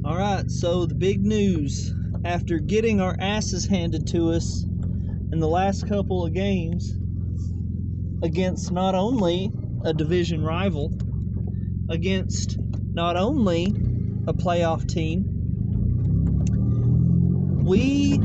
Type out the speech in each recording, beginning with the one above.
All right, so the big news. After getting our asses handed to us in the last couple of games against not only a division rival, against not only a playoff team, we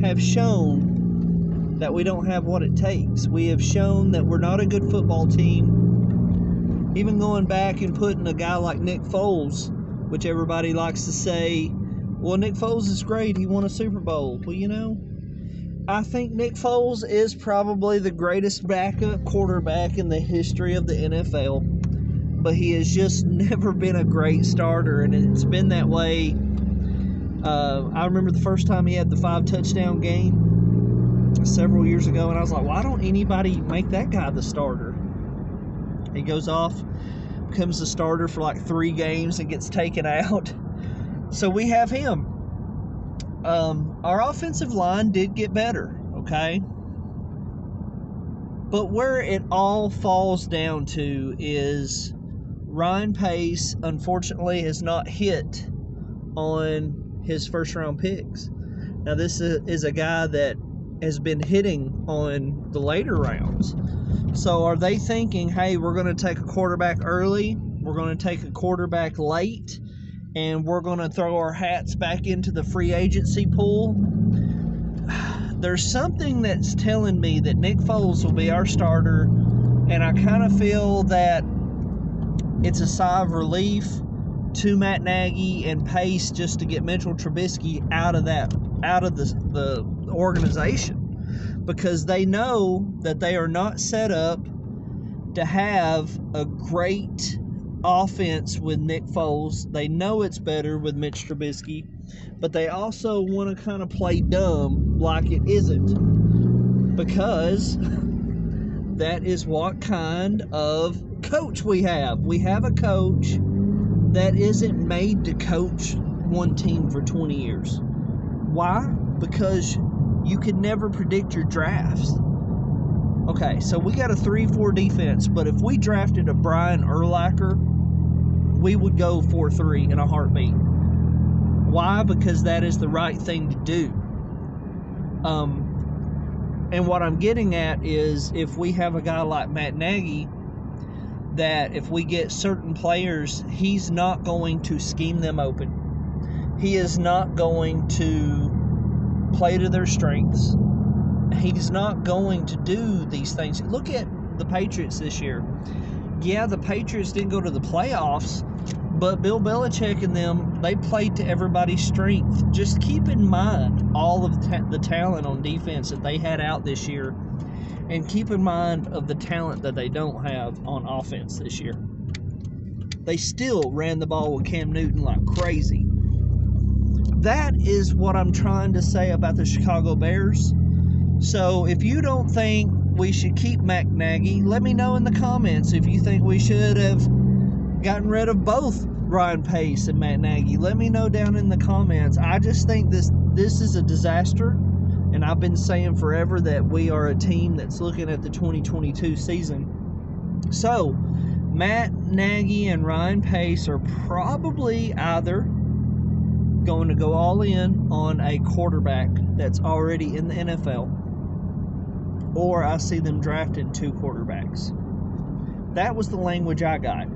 have shown that we don't have what it takes. We have shown that we're not a good football team. Even going back and putting a guy like Nick Foles, which everybody likes to say, well, Nick Foles is great. He won a Super Bowl. Well, I think Nick Foles is probably the greatest backup quarterback in the history of the NFL. But he has just never been a great starter, and it's been that way. I remember the first time he had the 5-touchdown game several years ago, and I was like, why don't anybody make that guy the starter? He goes off, becomes the starter for like 3 games and gets taken out. So we have him. Our offensive line did get better, okay? But where it all falls down to is Ryan Pace, unfortunately, has not hit on his first-round picks. Now, this is a guy that has been hitting on the later rounds. So are they thinking, hey, we're going to take a quarterback early, we're going to take a quarterback late, and we're going to throw our hats back into the free agency pool? There's something that's telling me that Nick Foles will be our starter, and I kind of feel that it's a sigh of relief to Matt Nagy and Pace just to get Mitchell Trubisky out of the organization, because they know that they are not set up to have a great offense with Nick Foles. They know it's better with Mitch Trubisky, but they also want to kind of play dumb like it isn't, because that is what kind of coach we have. We have a coach that isn't made to coach one team for 20 years. Why? Because you can never predict your drafts. Okay, so we got a 3-4 defense, but if we drafted a Brian Urlacher, we would go 4-3 in a heartbeat. Why? Because that is the right thing to do. And what I'm getting at is, if we have a guy like Matt Nagy, that if we get certain players, he's not going to scheme them open. He is not going to play to their strengths. He's not going to do these things. Look at the Patriots this year. Yeah, the Patriots didn't go to the playoffs, but Bill Belichick and them, they played to everybody's strength. Just keep in mind all of the talent on defense that they had out this year, and keep in mind of the talent that they don't have on offense this year. They still ran the ball with Cam Newton like crazy. That is what I'm trying to say about the Chicago Bears. So if you don't think we should keep Matt Nagy, let me know in the comments if you think we should have gotten rid of both Ryan Pace and Matt Nagy. Let me know down in the comments. I just think this is a disaster, and I've been saying forever that we are a team that's looking at the 2022 season. So Matt Nagy and Ryan Pace are probably either going to go all in on a quarterback that's already in the NFL, or I see them drafting 2 quarterbacks. That was the language I got.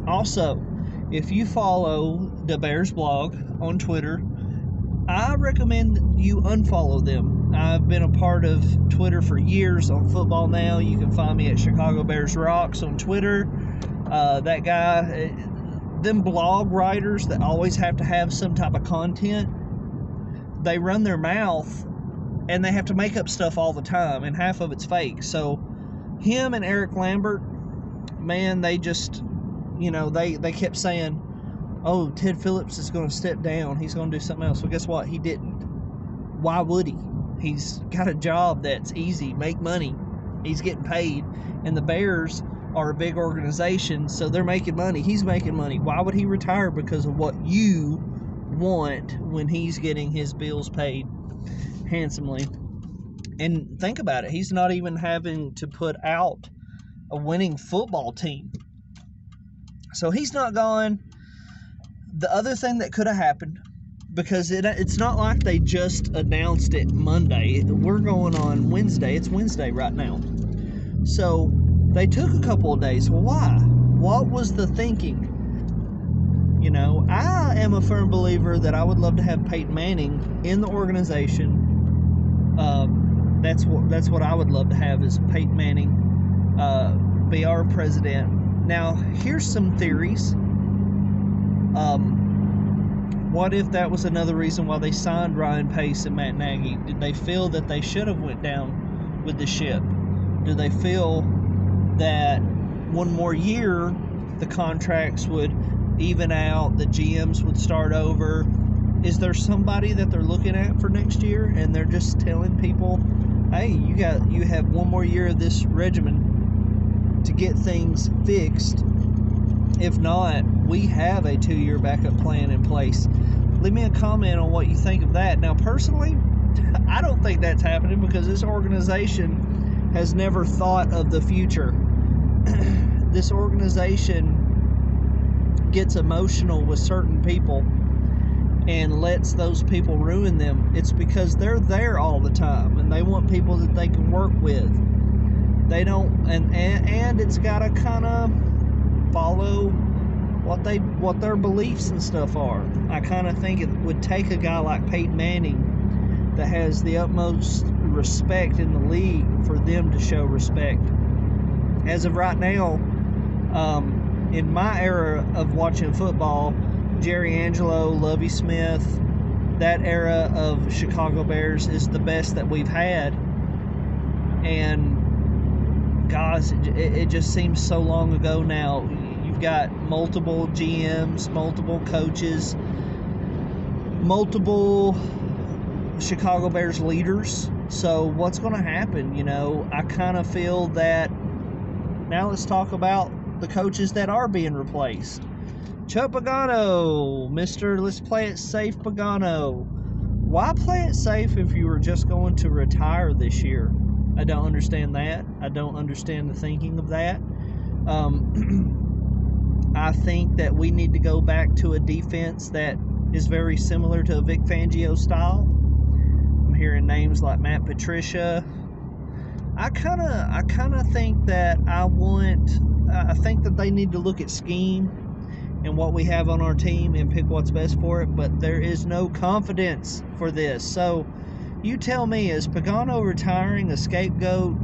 Also, if you follow the Bears blog on Twitter, I recommend you unfollow them. I've been a part of Twitter for years on football now. You can find me at Chicago Bears Rocks on Twitter. That guy, them blog writers that always have to have some type of content, they run their mouth and they have to make up stuff all the time, and half of it's fake. So him and Eric Lambert, man, they just, they kept saying, oh, Ted Phillips is going to step down. He's going to do something else. Well, guess what? He didn't. Why would he? He's got a job that's easy, make money. He's getting paid. And the Bears are a big organization, so they're making money. He's making money. Why would he retire? Because of what you want when he's getting his bills paid handsomely. And think about it. He's not even having to put out a winning football team. So he's not going. The other thing that could have happened, because it's not like they just announced it Monday. We're going on Wednesday. It's Wednesday right now. So they took a couple of days. Well, why? What was the thinking? You know, I am a firm believer that I would love to have Peyton Manning in the organization. That's what I would love to have, is Peyton Manning be our president. Now, here's some theories. What if that was another reason why they signed Ryan Pace and Matt Nagy? Did they feel that they should have went down with the ship? Do they feel that one more year the contracts would even out, the GMs would start over? Is there somebody that they're looking at for next year and they're just telling people, hey, you have one more year of this regimen to get things fixed? If not, we have a 2-year backup plan in place. Leave me a comment on what you think of that. Now, personally, I don't think that's happening, because this organization has never thought of the future. This organization gets emotional with certain people and lets those people ruin them. It's because they're there all the time and they want people that they can work with. They don't, and it's got to kind of follow what their beliefs and stuff are. I kind of think it would take a guy like Peyton Manning that has the utmost respect in the league for them to show respect. As of right now, in my era of watching football, Jerry Angelo, Lovie Smith, that era of Chicago Bears is the best that we've had. And guys, it just seems so long ago now. You've got multiple GMs, multiple coaches, multiple Chicago Bears leaders. So what's going to happen? You know, I kind of feel that now let's talk about the coaches that are being replaced. Chuck Pagano, Mr. Let's Play It Safe Pagano. Why play it safe if you were just going to retire this year? I don't understand that. I don't understand the thinking of that. I think that we need to go back to a defense that is very similar to a Vic Fangio style. I'm hearing names like Matt Patricia. I kind of think that I think that they need to look at scheme and what we have on our team and pick what's best for it, but there is no confidence for this. So you tell me, is Pagano retiring a scapegoat?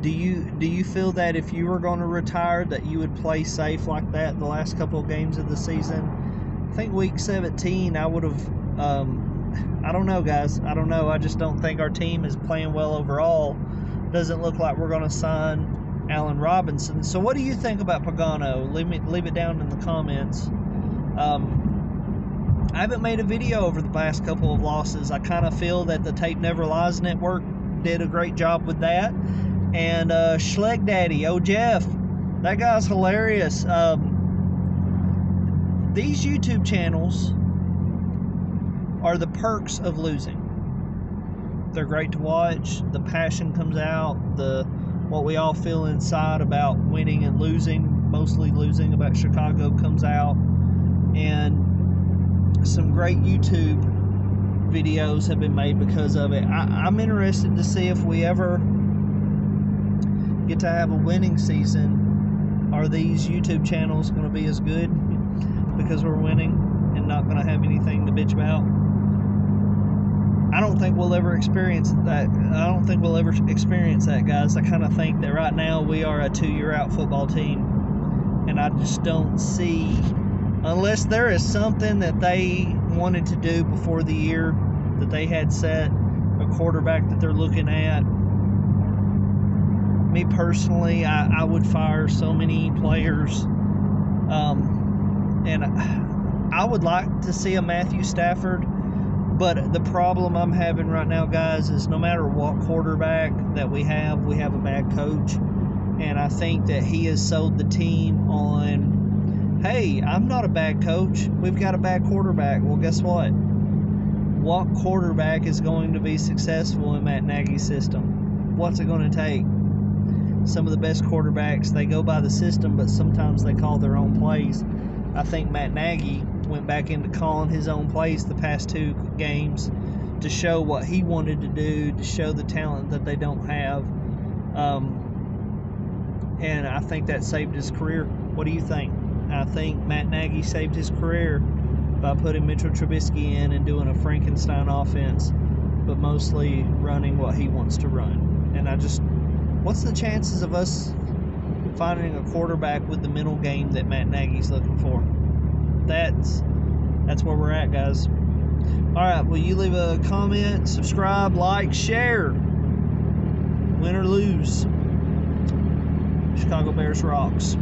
Do you feel that if you were going to retire that you would play safe like that the last couple of games of the season? I think week 17 I would have, I don't know, guys. I don't know. I just don't think our team is playing well overall. Doesn't look like we're going to sign Allen Robinson. So what do you think about Pagano? Leave it down in the comments. I haven't made a video over the past couple of losses. I kind of feel that the Tape Never Lies Network did a great job with that. And Schleg Daddy, Jeff, that guy's hilarious. These YouTube channels are the perks of losing. They're great to watch. The passion comes out. What we all feel inside about winning and losing, mostly losing about Chicago, comes out. And some great YouTube videos have been made because of it. I'm interested to see if we ever get to have a winning season. Are these YouTube channels going to be as good because we're winning and not going to have anything to bitch about? I don't think we'll ever experience that. I don't think we'll ever experience that, guys. I kind of think that right now we are a 2-year out football team, and I just don't see, unless there is something that they wanted to do before the year that they had set, a quarterback that they're looking at. Me personally, I would fire so many players, and I would like to see a Matthew Stafford. But the problem I'm having right now, guys, is no matter what quarterback that we have a bad coach. And I think that he has sold the team on, hey, I'm not a bad coach. We've got a bad quarterback. Well, guess what? What quarterback is going to be successful in Matt Nagy's system? What's it going to take? Some of the best quarterbacks, they go by the system, but sometimes they call their own plays. I think Matt Nagy went back into calling his own plays the past 2 games to show what he wanted to do, to show the talent that they don't have. And I think that saved his career. What do you think? I think Matt Nagy saved his career by putting Mitchell Trubisky in and doing a Frankenstein offense, but mostly running what he wants to run. And what's the chances of us finding a quarterback with the mental game that Matt Nagy's looking for? That's where we're at, guys. All right, will you leave a comment, subscribe, like, share? Win or lose, Chicago Bears rocks.